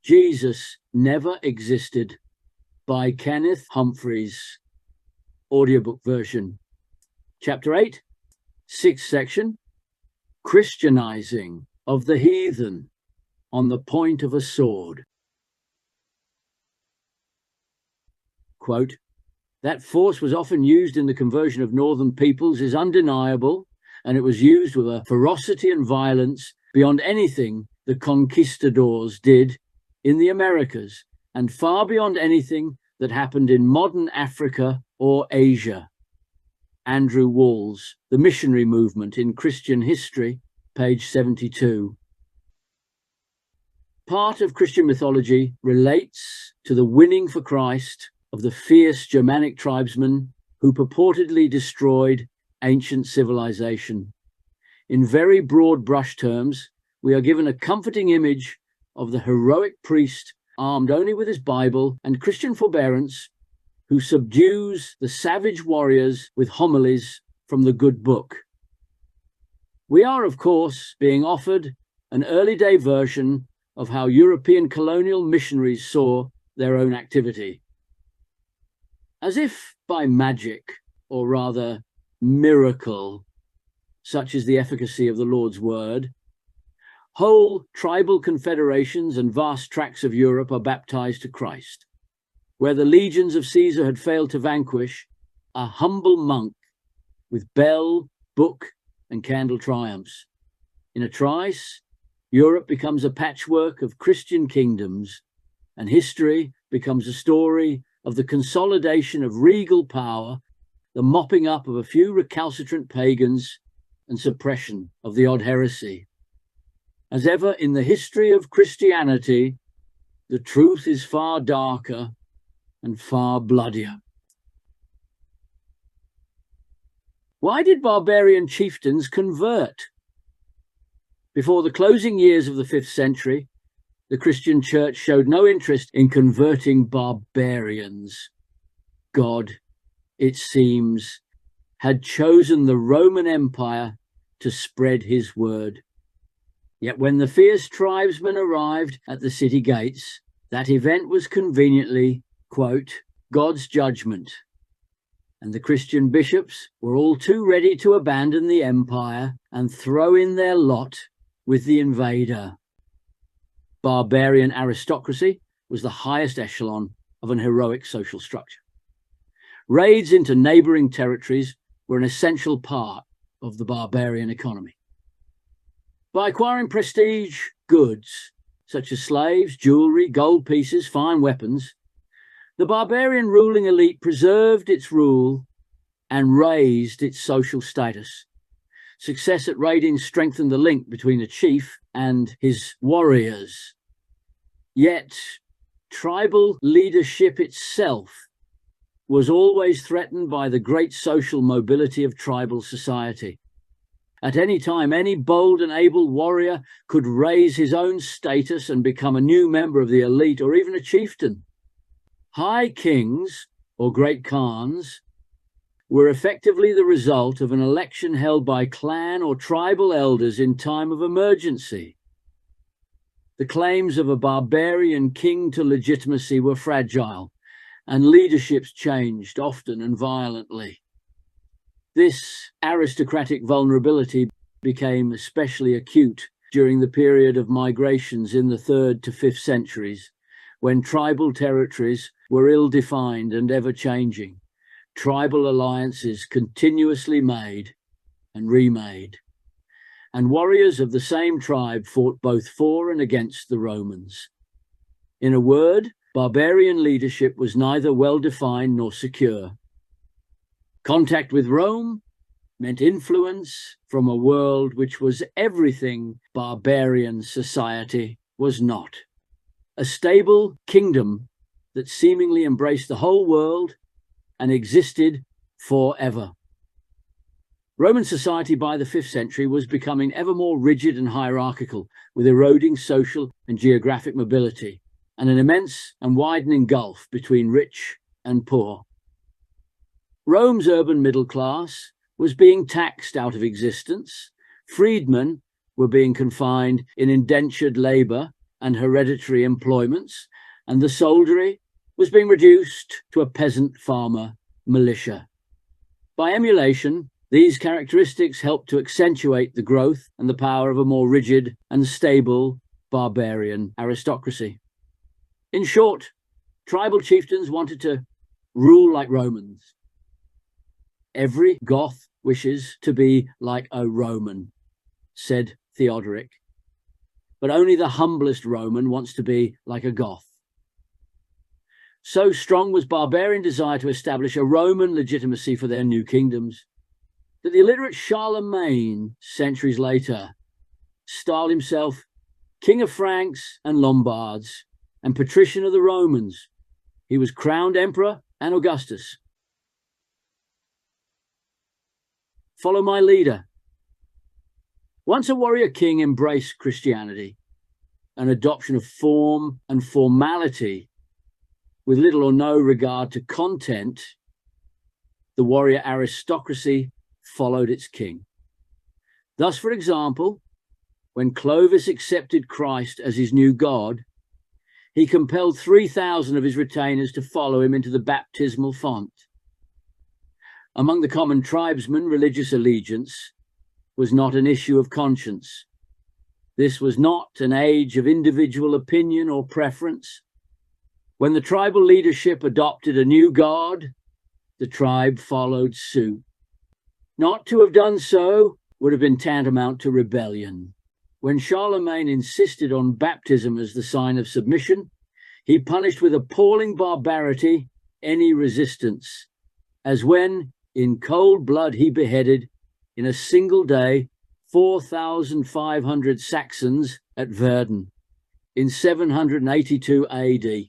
Jesus Never Existed by Kenneth Humphreys, audiobook version. Chapter 8, 6th section, Christianizing of the Heathen on the Point of a Sword. Quote, that force was often used in the conversion of northern peoples is undeniable, and it was used with a ferocity and violence beyond anything the conquistadors did in the Americas, and far beyond anything that happened in modern Africa or Asia. Andrew Wall's The Missionary Movement in Christian History, page 72. Part of Christian mythology relates to the winning for Christ of the fierce Germanic tribesmen who purportedly destroyed ancient civilization. In very broad brush terms, we are given a comforting image of the heroic priest armed only with his Bible and Christian forbearance, who subdues the savage warriors with homilies from the good book. We are, of course, being offered an early day version of how European colonial missionaries saw their own activity. As if by magic, or rather miracle, such is the efficacy of the Lord's word, whole tribal confederations and vast tracts of Europe are baptized to Christ. Where the legions of Caesar had failed to vanquish, a humble monk with bell, book, and candle triumphs. In a trice, Europe becomes a patchwork of Christian kingdoms, and history becomes a story of the consolidation of regal power, the mopping up of a few recalcitrant pagans, and suppression of the odd heresy. As ever in the history of Christianity, the truth is far darker and far bloodier. Why did barbarian chieftains convert? Before the closing years of the 5th century, the Christian church showed no interest in converting barbarians. God, it seems, had chosen the Roman Empire to spread his word. Yet when the fierce tribesmen arrived at the city gates, that event was conveniently, quote, God's judgment, and the Christian bishops were all too ready to abandon the empire and throw in their lot with the invader. Barbarian aristocracy was the highest echelon of an heroic social structure. Raids into neighboring territories were an essential part of the barbarian economy. By acquiring prestige goods, such as slaves, jewelry, gold pieces, fine weapons, the barbarian ruling elite preserved its rule and raised its social status. Success at raiding strengthened the link between the chief and his warriors. Yet, tribal leadership itself was always threatened by the great social mobility of tribal society. At any time, any bold and able warrior could raise his own status and become a new member of the elite or even a chieftain. High kings, or great khans, were effectively the result of an election held by clan or tribal elders in time of emergency. The claims of a barbarian king to legitimacy were fragile, and leaderships changed often and violently. This aristocratic vulnerability became especially acute during the period of migrations in the 3rd to 5th centuries, when tribal territories were ill-defined and ever-changing. Tribal alliances continuously made and remade, and warriors of the same tribe fought both for and against the Romans. In a word, barbarian leadership was neither well-defined nor secure. Contact with Rome meant influence from a world which was everything barbarian society was not. A stable kingdom that seemingly embraced the whole world and existed forever. Roman society by the 5th century was becoming ever more rigid and hierarchical, with eroding social and geographic mobility, and an immense and widening gulf between rich and poor. Rome's urban middle class was being taxed out of existence. Freedmen were being confined in indentured labor, and hereditary employments, and the soldiery was being reduced to a peasant farmer militia. By emulation, these characteristics helped to accentuate the growth and the power of a more rigid and stable barbarian aristocracy. In short, tribal chieftains wanted to rule like Romans. Every Goth wishes to be like a Roman, said Theodoric, but only the humblest Roman wants to be like a Goth. So strong was barbarian desire to establish a Roman legitimacy for their new kingdoms that the illiterate Charlemagne, centuries later, styled himself King of Franks and Lombards and Patrician of the Romans. He was crowned Emperor and Augustus. Follow my leader. Once a warrior king embraced Christianity, an adoption of form and formality with little or no regard to content, the warrior aristocracy followed its king. Thus, for example, when Clovis accepted Christ as his new God, he compelled 3,000 of his retainers to follow him into the baptismal font. Among the common tribesmen, religious allegiance was not an issue of conscience. This was not an age of individual opinion or preference. When the tribal leadership adopted a new god, the tribe followed suit. Not to have done so would have been tantamount to rebellion. When Charlemagne insisted on baptism as the sign of submission, he punished with appalling barbarity any resistance, as when, in cold blood, he beheaded, in a single day, 4,500 Saxons at Verden in 782 AD.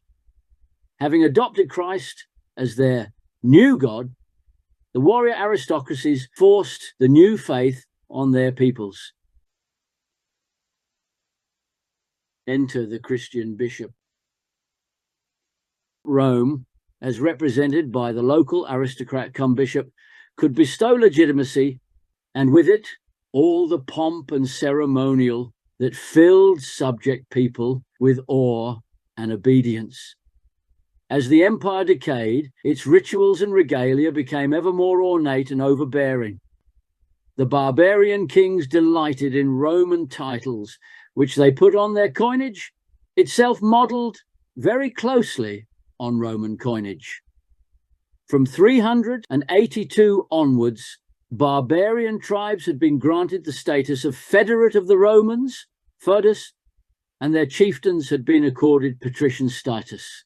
Having adopted Christ as their new God, the warrior aristocracies forced the new faith on their peoples. Enter the Christian bishop. Rome, as represented by the local aristocrat cum bishop, could bestow legitimacy, and with it all the pomp and ceremonial that filled subject people with awe and obedience. As the empire decayed, its rituals and regalia became ever more ornate and overbearing. The barbarian kings delighted in Roman titles, which they put on their coinage, itself modelled very closely on Roman coinage. From 382 onwards, barbarian tribes had been granted the status of federate of the Romans, feudus, and their chieftains had been accorded patrician status.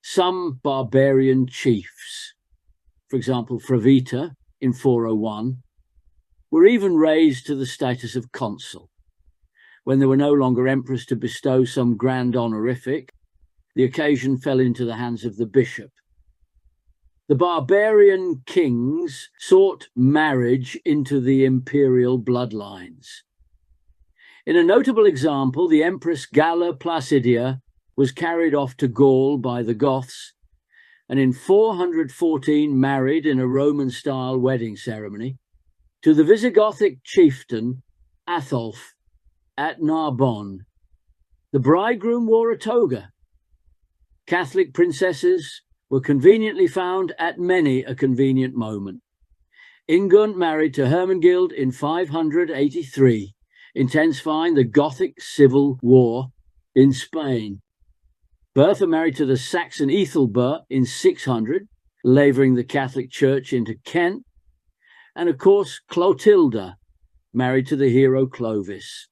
Some barbarian chiefs, for example Fravitta in 401, were even raised to the status of consul. When there were no longer emperors to bestow some grand honorific, the occasion fell into the hands of the bishop. The barbarian kings sought marriage into the imperial bloodlines. In a notable example, the Empress Galla Placidia was carried off to Gaul by the Goths, and in 414 married in a Roman-style wedding ceremony to the Visigothic chieftain Atholf at Narbonne. The bridegroom wore a toga. Catholic princesses were conveniently found at many a convenient moment. Ingun married to Hermengild in 583, intensifying the Gothic civil war in Spain. Bertha married to the Saxon Ethelbert in 600, labouring the Catholic Church into Kent. And of course, Clotilda married to the hero Clovis.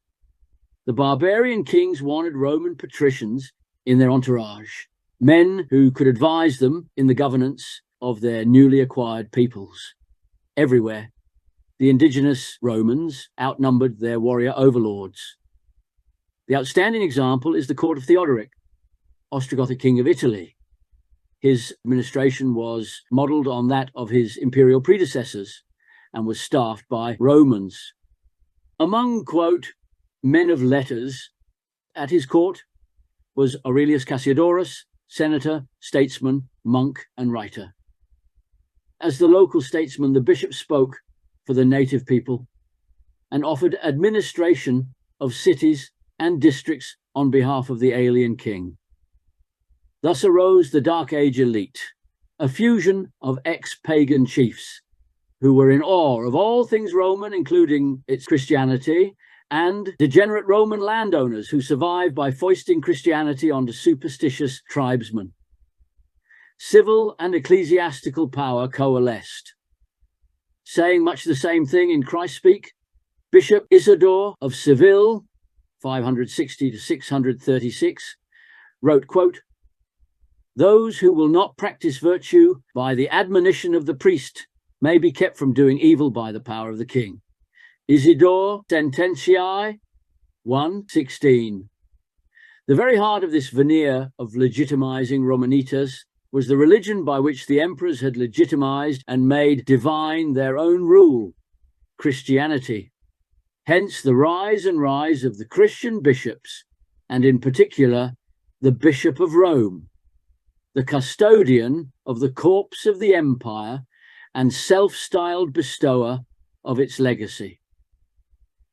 The barbarian kings wanted Roman patricians in their entourage, men who could advise them in the governance of their newly acquired peoples. Everywhere, the indigenous Romans outnumbered their warrior overlords. The outstanding example is the court of Theodoric, Ostrogothic king of Italy. His administration was modelled on that of his imperial predecessors and was staffed by Romans. Among, quote, men of letters at his court was Aurelius Cassiodorus, senator, statesman, monk, and writer. As the local statesman, the bishop spoke for the native people and offered administration of cities and districts on behalf of the alien king. Thus arose the Dark Age elite, a fusion of ex-pagan chiefs who were in awe of all things Roman, including its Christianity, and degenerate Roman landowners who survived by foisting Christianity onto superstitious tribesmen. Civil and ecclesiastical power coalesced. Saying much the same thing in Christ-speak, Bishop Isidore of Seville, 560 to 636, wrote, quote, "Those who will not practice virtue by the admonition of the priest may be kept from doing evil by the power of the king." Isidore Sententiae 1:16. The very heart of this veneer of legitimizing Romanitas was the religion by which the emperors had legitimized and made divine their own rule, Christianity. Hence the rise of the Christian bishops, and in particular the Bishop of Rome, the custodian of the corpse of the empire and self-styled bestower of its legacy.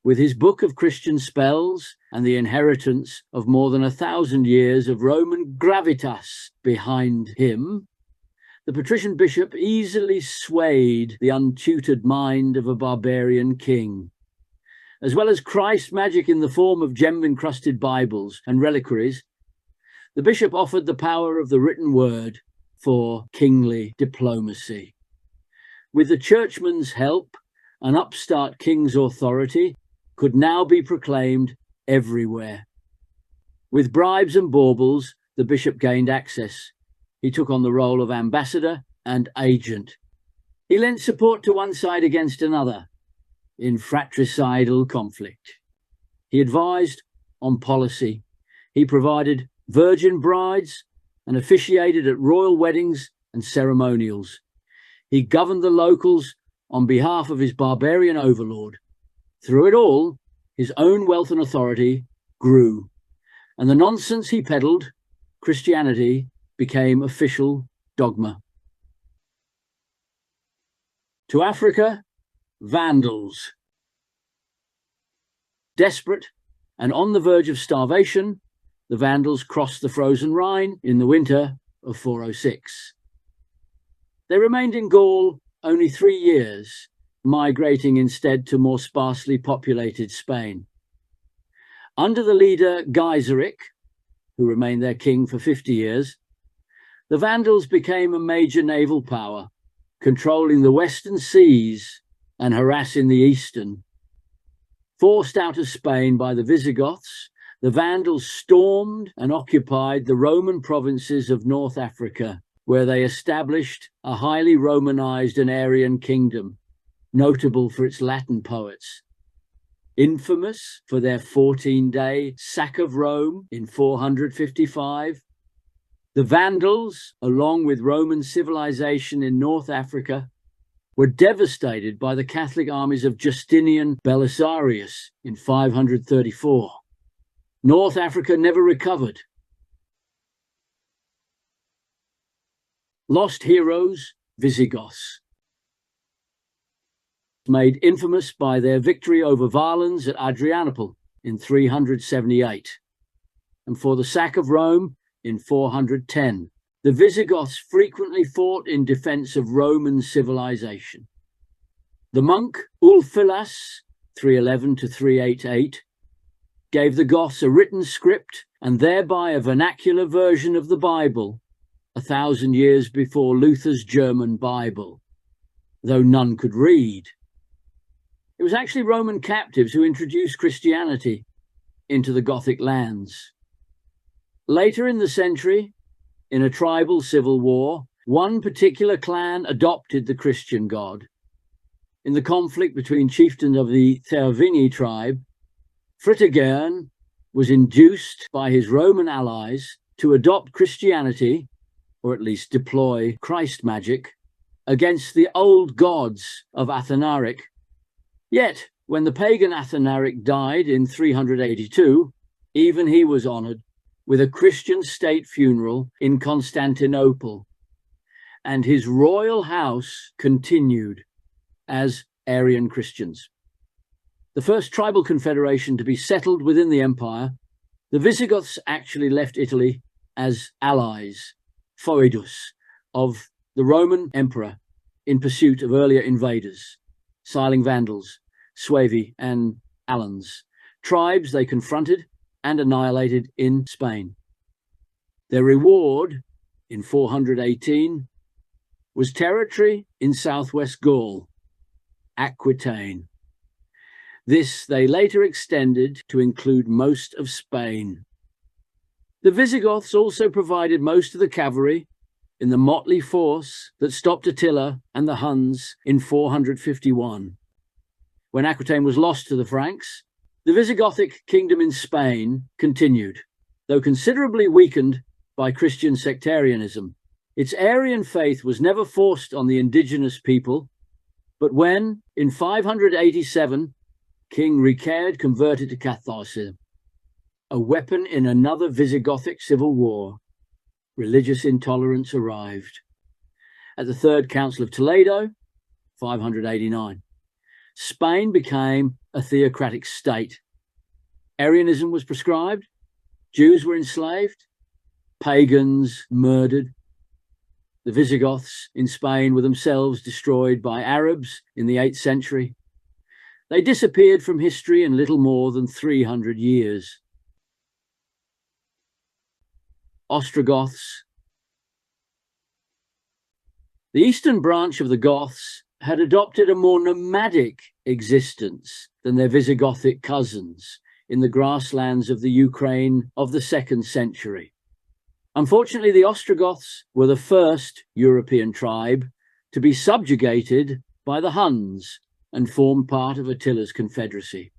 With his book of Christian spells and the inheritance of more than 1,000 years of Roman gravitas behind him, the patrician bishop easily swayed the untutored mind of a barbarian king. As well as Christ magic in the form of gem-encrusted Bibles and reliquaries, the bishop offered the power of the written word for kingly diplomacy. With the churchman's help, an upstart king's authority could now be proclaimed everywhere. With bribes and baubles, the bishop gained access. He took on the role of ambassador and agent. He lent support to one side against another in fratricidal conflict. He advised on policy. He provided virgin brides and officiated at royal weddings and ceremonials. He governed the locals on behalf of his barbarian overlord. Through it all, his own wealth and authority grew, and the nonsense he peddled, Christianity, became official dogma. To Africa, Vandals. Desperate and on the verge of starvation, the Vandals crossed the frozen Rhine in the winter of 406. They remained in Gaul only 3 years, migrating instead to more sparsely populated Spain. Under the leader Gaiseric, who remained their king for 50 years, the Vandals became a major naval power, controlling the western seas and harassing the eastern. Forced out of Spain by the Visigoths, the Vandals stormed and occupied the Roman provinces of North Africa, where they established a highly Romanized and Aryan kingdom, notable for its Latin poets. Infamous for their 14-day sack of Rome in 455, the Vandals, along with Roman civilization in North Africa, were devastated by the Catholic armies of Justinian Belisarius in 534. North Africa never recovered. Lost heroes, Visigoths. Made infamous by their victory over Valens at Adrianople in 378, and for the sack of Rome in 410. The Visigoths frequently fought in defense of Roman civilization. The monk Ulfilas, 311 to 388, gave the Goths a written script and thereby a vernacular version of the Bible, 1,000 years before Luther's German Bible, though none could read. It was actually Roman captives who introduced Christianity into the Gothic lands. Later in the century, in a tribal civil war, one particular clan adopted the Christian god. In the conflict between chieftains of the Thervini tribe, Fritigern was induced by his Roman allies to adopt Christianity, or at least deploy Christ magic, against the old gods of Athanaric. Yet, when the pagan Athanaric died in 382, even he was honoured with a Christian state funeral in Constantinople, and his royal house continued as Arian Christians. the first tribal confederation to be settled within the empire, the Visigoths actually left Italy as allies, foedus, of the Roman emperor in pursuit of earlier invaders, Siling Vandals, Suevi and Alans, tribes they confronted and annihilated in Spain. Their reward, in 418, was territory in southwest Gaul, Aquitaine. This they later extended to include most of Spain. The Visigoths also provided most of the cavalry in the motley force that stopped Attila and the Huns in 451. When Aquitaine was lost to the Franks, the Visigothic kingdom in Spain continued, though considerably weakened by Christian sectarianism. Its Arian faith was never forced on the indigenous people, but when, in 587, King Ricard converted to Catholicism, a weapon in another Visigothic civil war, religious intolerance arrived. At the Third Council of Toledo, 589, Spain became a theocratic state. Arianism was prescribed, Jews were enslaved, pagans murdered. The Visigoths in Spain were themselves destroyed by Arabs in the 8th century. They disappeared from history in little more than 300 years. Ostrogoths. The eastern branch of the Goths had adopted a more nomadic existence than their Visigothic cousins in the grasslands of the Ukraine of the 2nd century. Unfortunately, the Ostrogoths were the first European tribe to be subjugated by the Huns and formed part of Attila's confederacy.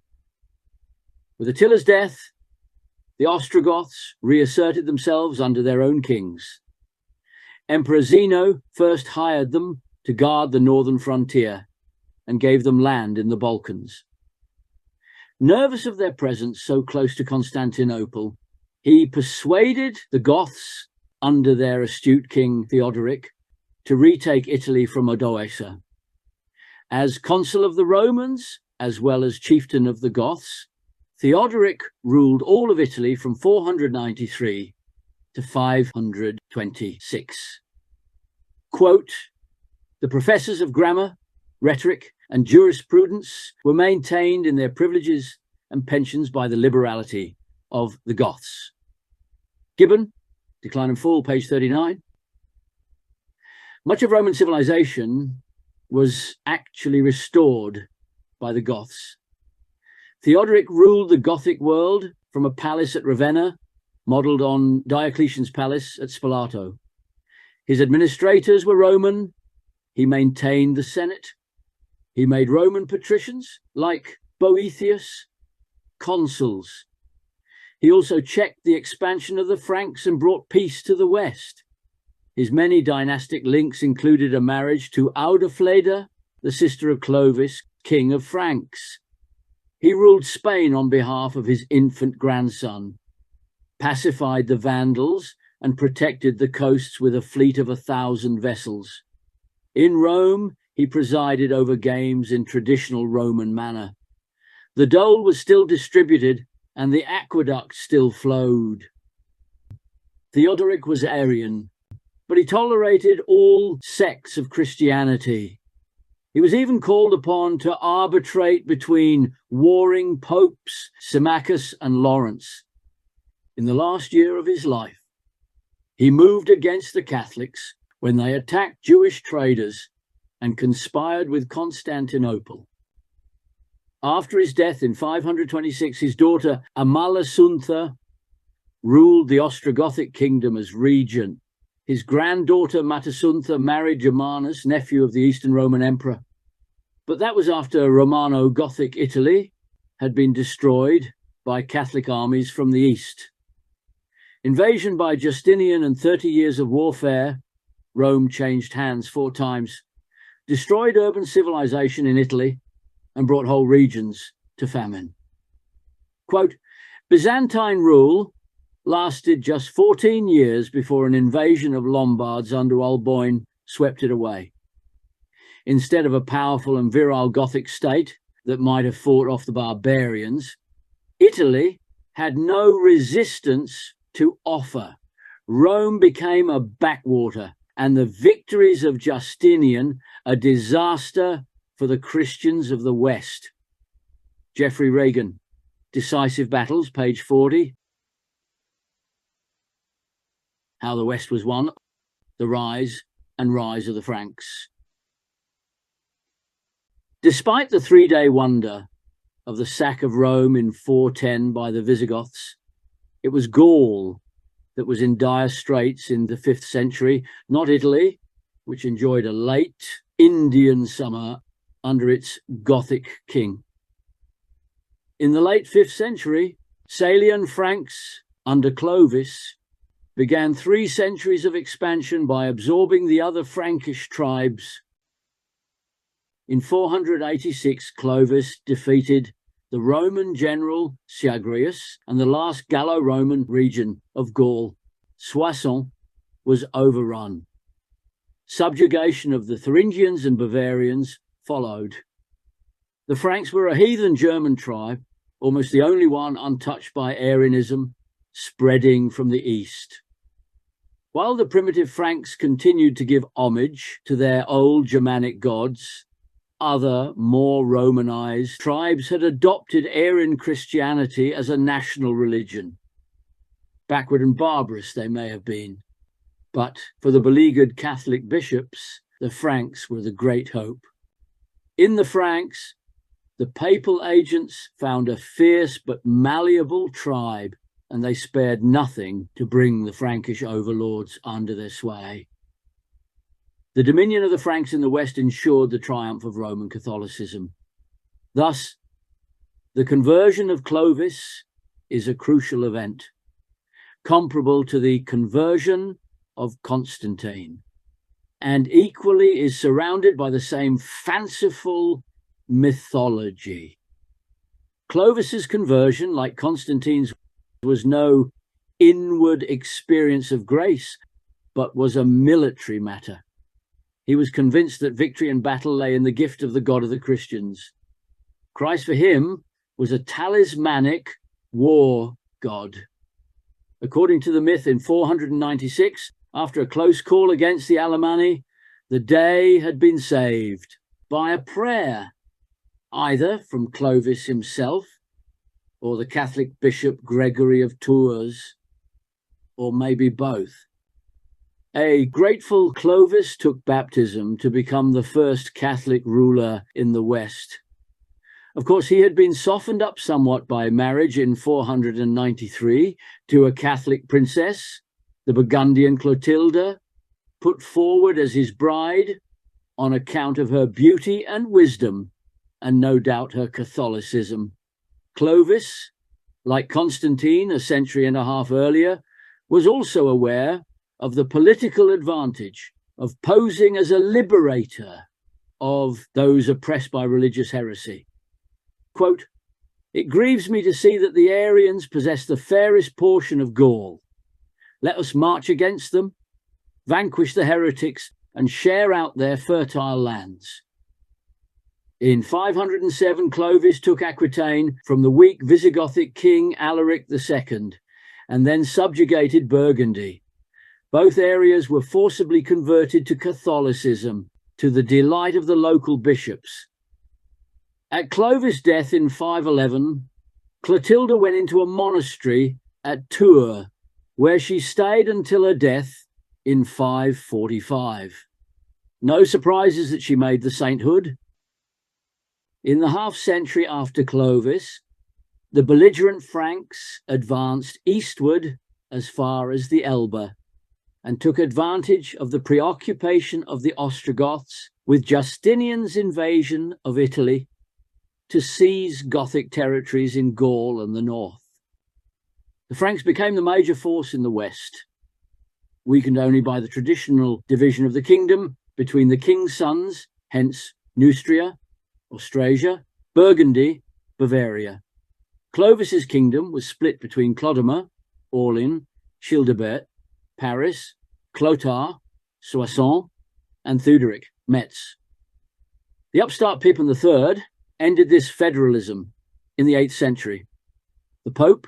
With Attila's death, the Ostrogoths reasserted themselves under their own kings. Emperor Zeno first hired them to guard the northern frontier and gave them land in the Balkans. Nervous of their presence so close to Constantinople, he persuaded the Goths, under their astute king Theodoric, to retake Italy from Odoacer. As consul of the Romans, as well as chieftain of the Goths, Theodoric ruled all of Italy from 493 to 526. Quote, the professors of grammar, rhetoric, and jurisprudence were maintained in their privileges and pensions by the liberality of the Goths. Gibbon, Decline and Fall, page 39. Much of Roman civilization was actually restored by the Goths. Theodoric ruled the Gothic world from a palace at Ravenna, modelled on Diocletian's palace at Spalato. His administrators were Roman. He maintained the Senate. He made Roman patricians, like Boethius, consuls. He also checked the expansion of the Franks and brought peace to the west. His many dynastic links included a marriage to Audafleda, the sister of Clovis, king of Franks. He ruled Spain on behalf of his infant grandson, pacified the Vandals, and protected the coasts with a fleet of 1,000 vessels. In Rome, he presided over games in traditional Roman manner. The dole was still distributed, and the aqueduct still flowed. Theodoric was Arian, but he tolerated all sects of Christianity. He was even called upon to arbitrate between warring popes, Symmachus and Lawrence. In the last year of his life, he moved against the Catholics when they attacked Jewish traders and conspired with Constantinople. After his death in 526, his daughter Amalasuntha ruled the Ostrogothic kingdom as regent. His granddaughter Matasuntha married Germanus, nephew of the Eastern Roman Emperor. But that was after Romano-Gothic Italy had been destroyed by Catholic armies from the east. Invasion by Justinian and 30 years of warfare, Rome changed hands 4 times, destroyed urban civilization in Italy, and brought whole regions to famine. Quote, Byzantine rule lasted just 14 years before an invasion of Lombards under Alboin swept it away. Instead of a powerful and virile Gothic state, that might have fought off the barbarians, Italy had no resistance to offer. Rome became a backwater, and the victories of Justinian a disaster for the Christians of the West. Geoffrey Regan, Decisive Battles, page 40. How the West was won, the rise and rise of the Franks. Despite the three-day wonder of the sack of Rome in 410 by the Visigoths, it was Gaul that was in dire straits in the 5th century, not Italy, which enjoyed a late Indian summer under its Gothic king. In the late 5th century, Salian Franks under Clovis began 3 centuries of expansion by absorbing the other Frankish tribes. In 486, Clovis defeated the Roman general Syagrius, and the last Gallo-Roman region of Gaul, Soissons, was overrun. Subjugation of the Thuringians and Bavarians followed. The Franks were a heathen German tribe, almost the only one untouched by Arianism, spreading from the east. While the primitive Franks continued to give homage to their old Germanic gods, other, more Romanized tribes had adopted Arian Christianity as a national religion. Backward and barbarous they may have been, but for the beleaguered Catholic bishops, the Franks were the great hope. In the Franks, the papal agents found a fierce but malleable tribe, and they spared nothing to bring the Frankish overlords under their sway. The dominion of the Franks in the West ensured the triumph of Roman Catholicism. Thus, the conversion of Clovis is a crucial event, comparable to the conversion of Constantine, and equally is surrounded by the same fanciful mythology. Clovis's conversion, like Constantine's, was no inward experience of grace, but was a military matter. He was convinced that victory in battle lay in the gift of the God of the Christians. Christ for him was a talismanic war god. According to the myth, in 496, after a close call against the Alemanni, the day had been saved by a prayer, either from Clovis himself or the Catholic Bishop Gregory of Tours, or maybe both. A grateful Clovis took baptism to become the first Catholic ruler in the West. Of course, he had been softened up somewhat by marriage in 493 to a Catholic princess, the Burgundian Clotilda, put forward as his bride on account of her beauty and wisdom, and no doubt her Catholicism. Clovis, like Constantine a century and a half earlier, was also aware of the political advantage of posing as a liberator of those oppressed by religious heresy. Quote, "It grieves me to see that the Arians possess the fairest portion of Gaul. Let us march against them, vanquish the heretics, and share out their fertile lands." In 507, Clovis took Aquitaine from the weak Visigothic king Alaric II, and then subjugated Burgundy. Both areas were forcibly converted to Catholicism, to the delight of the local bishops. At Clovis' death in 511, Clotilda went into a monastery at Tours, where she stayed until her death in 545. No surprises that she made the sainthood. In the half-century after Clovis, the belligerent Franks advanced eastward as far as the Elbe, and took advantage of the preoccupation of the Ostrogoths with Justinian's invasion of Italy to seize Gothic territories in Gaul and the north. The Franks became the major force in the west, weakened only by the traditional division of the kingdom between the king's sons, hence Neustria, Austrasia, Burgundy, Bavaria. Clovis's kingdom was split between Clodomir, Orleans, Childebert, Paris, Clotaire, Soissons, and Theuderic, Metz. The upstart Pippin III, ended this federalism in the 8th century. The Pope,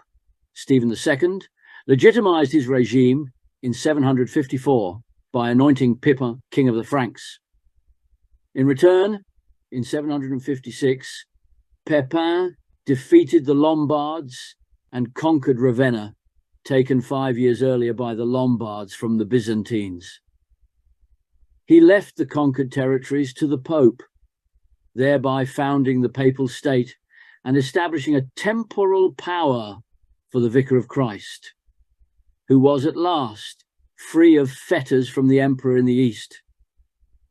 Stephen II, legitimised his regime in 754 by anointing Pipin king of the Franks. In return, in 756, Pepin defeated the Lombards and conquered Ravenna, taken 5 years earlier by the Lombards from the Byzantines. He left the conquered territories to the Pope, thereby founding the Papal State and establishing a temporal power for the Vicar of Christ, who was at last free of fetters from the Emperor in the East.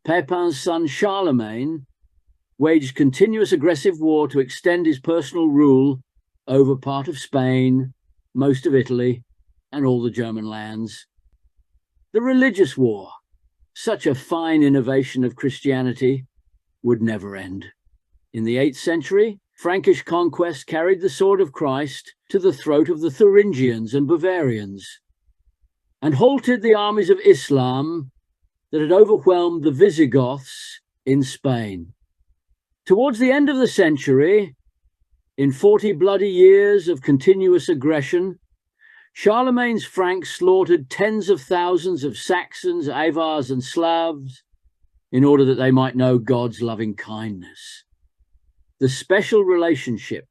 Pepin's son Charlemagne waged continuous aggressive war to extend his personal rule over part of Spain, most of Italy, and all the German lands. The religious war, such a fine innovation of Christianity, would never end. In the 8th century, Frankish conquest carried the sword of Christ to the throat of the Thuringians and Bavarians, and halted the armies of Islam that had overwhelmed the Visigoths in Spain. Towards the end of the century, in 40 bloody years of continuous aggression, Charlemagne's Franks slaughtered tens of thousands of Saxons, Avars, and Slavs in order that they might know God's loving kindness. The special relationship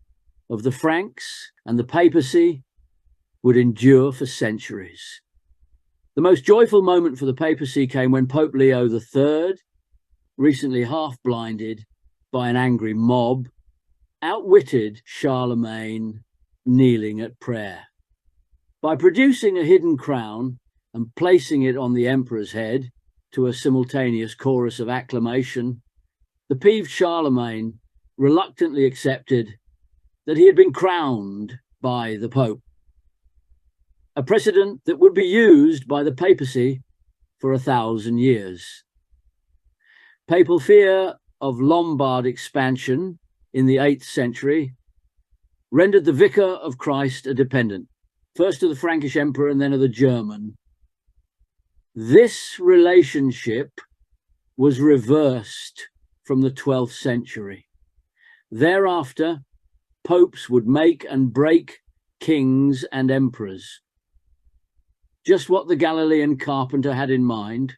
of the Franks and the papacy would endure for centuries. The most joyful moment for the papacy came when Pope Leo III, recently half-blinded by an angry mob, outwitted Charlemagne kneeling at prayer. By producing a hidden crown and placing it on the emperor's head to a simultaneous chorus of acclamation, the peeved Charlemagne reluctantly accepted that he had been crowned by the Pope, a precedent that would be used by the papacy for 1,000 years. Papal fear of Lombard expansion in the 8th century rendered the Vicar of Christ a dependent, first of the Frankish emperor and then of the German. This relationship was reversed from the 12th century. Thereafter, popes would make and break kings and emperors. Just what the Galilean carpenter had in mind.